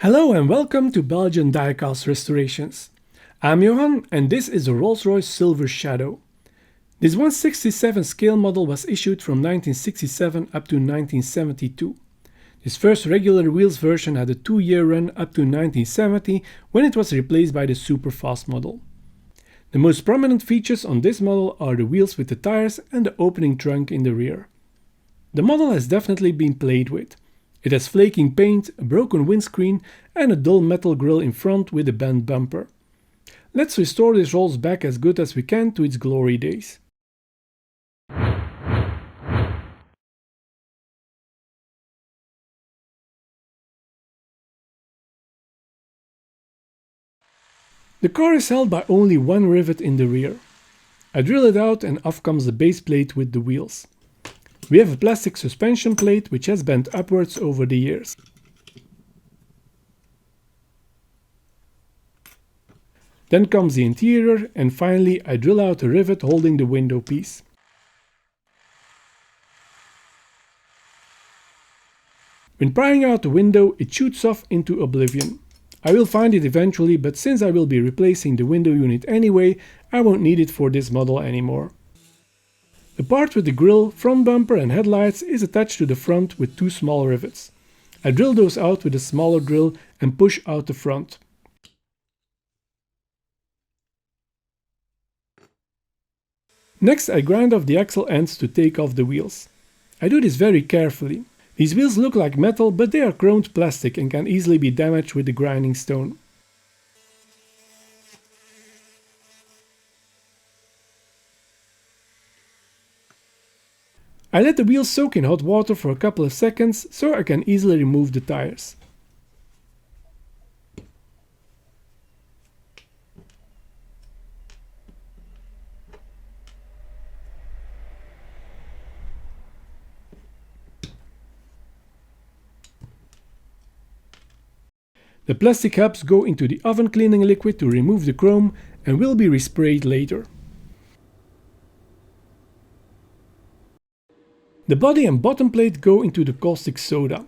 Hello and welcome to Belgian Diecast Restorations. I'm Johan and this is a Rolls-Royce Silver Shadow. This 1/67 scale model was issued from 1967 up to 1972. This first regular wheels version had a 2-year run up to 1970 when it was replaced by the super fast model. The most prominent features on this model are the wheels with the tires and the opening trunk in the rear. The model has definitely been played with. It has flaking paint, a broken windscreen and a dull metal grille in front with a bent bumper. Let's restore this Rolls back as good as we can to its glory days. The car is held by only one rivet in the rear. I drill it out and off comes the base plate with the wheels. We have a plastic suspension plate which has bent upwards over the years. Then comes the interior and finally I drill out a rivet holding the window piece. When prying out the window, it shoots off into oblivion. I will find it eventually, but since I will be replacing the window unit anyway, I won't need it for this model anymore. The part with the grille, front bumper and headlights is attached to the front with two small rivets. I drill those out with a smaller drill and push out the front. Next I grind off the axle ends to take off the wheels. I do this very carefully. These wheels look like metal, but they are chromed plastic and can easily be damaged with the grinding stone. I let the wheels soak in hot water for a couple of seconds so I can easily remove the tires. The plastic hubs go into the oven cleaning liquid to remove the chrome and will be resprayed later. The body and bottom plate go into the caustic soda.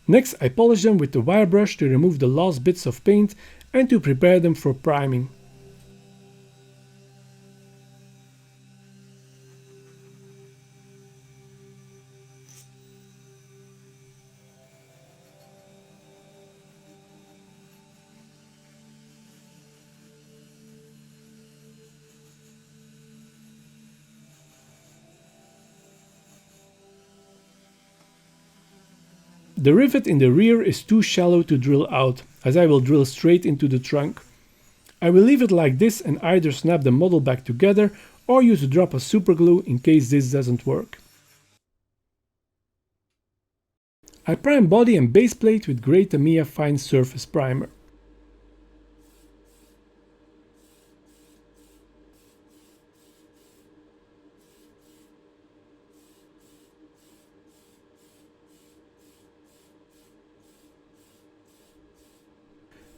Next I polish them with the wire brush to remove the last bits of paint and to prepare them for priming. The rivet in the rear is too shallow to drill out, as I will drill straight into the trunk. I will leave it like this and either snap the model back together or use a drop of super glue in case this doesn't work. I prime body and base plate with grey Tamiya fine surface primer.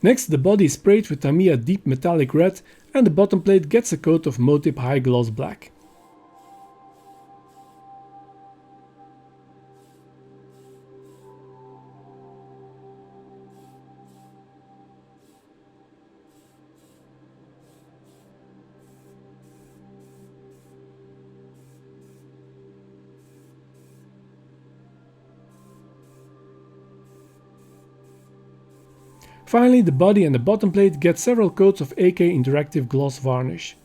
Next the body is sprayed with Tamiya deep metallic red and the bottom plate gets a coat of Motip high gloss black. Finally, the body and the bottom plate get several coats of AK Interactive gloss varnish.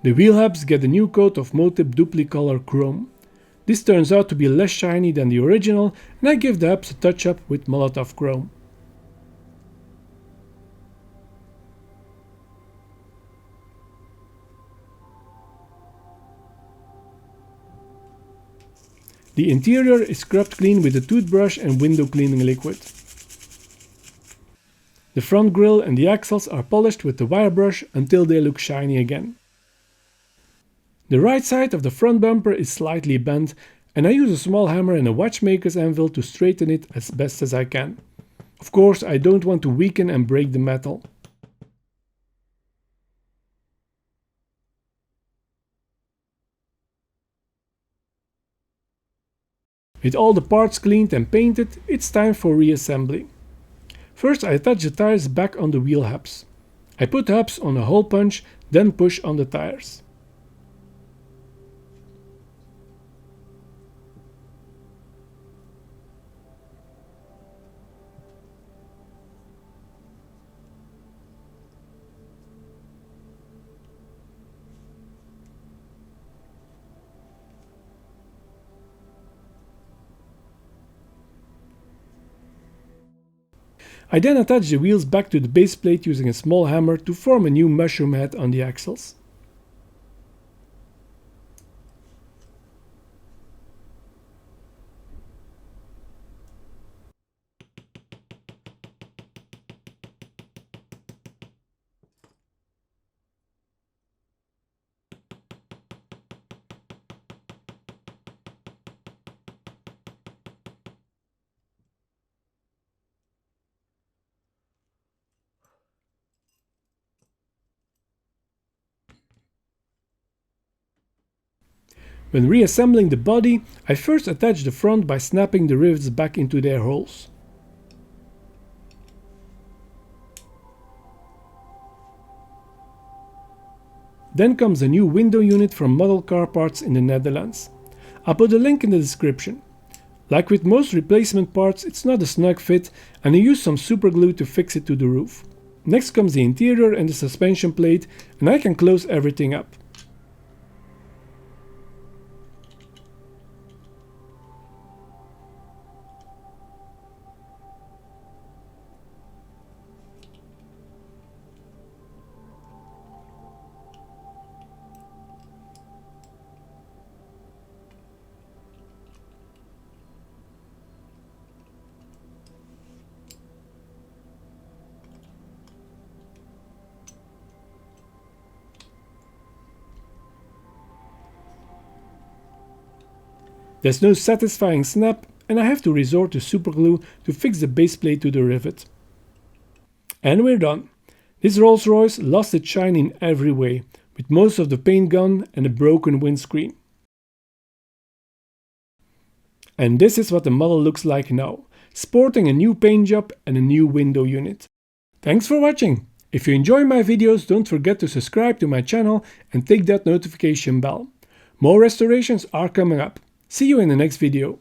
The wheel hubs get a new coat of Motip Duplicolor Chrome. This turns out to be less shiny than the original and I give the hubs a touch up with Molotov Chrome. The interior is scrubbed clean with a toothbrush and window cleaning liquid. The front grille and the axles are polished with the wire brush until they look shiny again. The right side of the front bumper is slightly bent, and I use a small hammer and a watchmaker's anvil to straighten it as best as I can. Of course, I don't want to weaken and break the metal. With all the parts cleaned and painted, it's time for reassembly. First, I attach the tires back on the wheel hubs. I put the hubs on a hole punch, then push on the tires. I then attach the wheels back to the base plate using a small hammer to form a new mushroom head on the axles. When reassembling the body, I first attach the front by snapping the rivets back into their holes. Then comes a new window unit from Model Car Parts in the Netherlands. I'll put a link in the description. Like with most replacement parts, it's not a snug fit, and I use some super glue to fix it to the roof. Next comes the interior and the suspension plate, and I can close everything up. There's no satisfying snap, and I have to resort to superglue to fix the base plate to the rivet. And we're done. This Rolls-Royce lost its shine in every way, with most of the paint gone and a broken windscreen. And this is what the model looks like now, sporting a new paint job and a new window unit. Thanks for watching! If you enjoy my videos, don't forget to subscribe to my channel and take that notification bell. More restorations are coming up. See you in the next video.